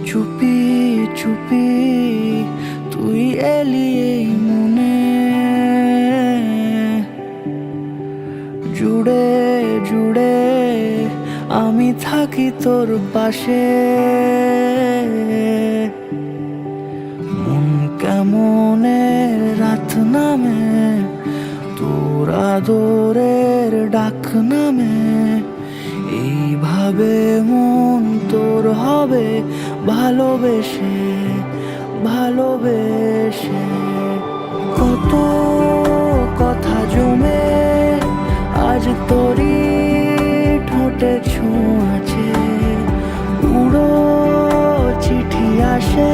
চুপি চুপি তুই এলি এই মনে, জুড়ে জুড়ে আমি থাকি তোর পাশে। মন কেমনে রাত নামে, তোর আদরের ডাক নামে, এইভাবে মন তোর হবে ভালোবেসে ভালোবেসে। কত কথা জমে আজ তোরই ঠোঁটে ছোঁয়াছে, উড়ো চিঠি আসে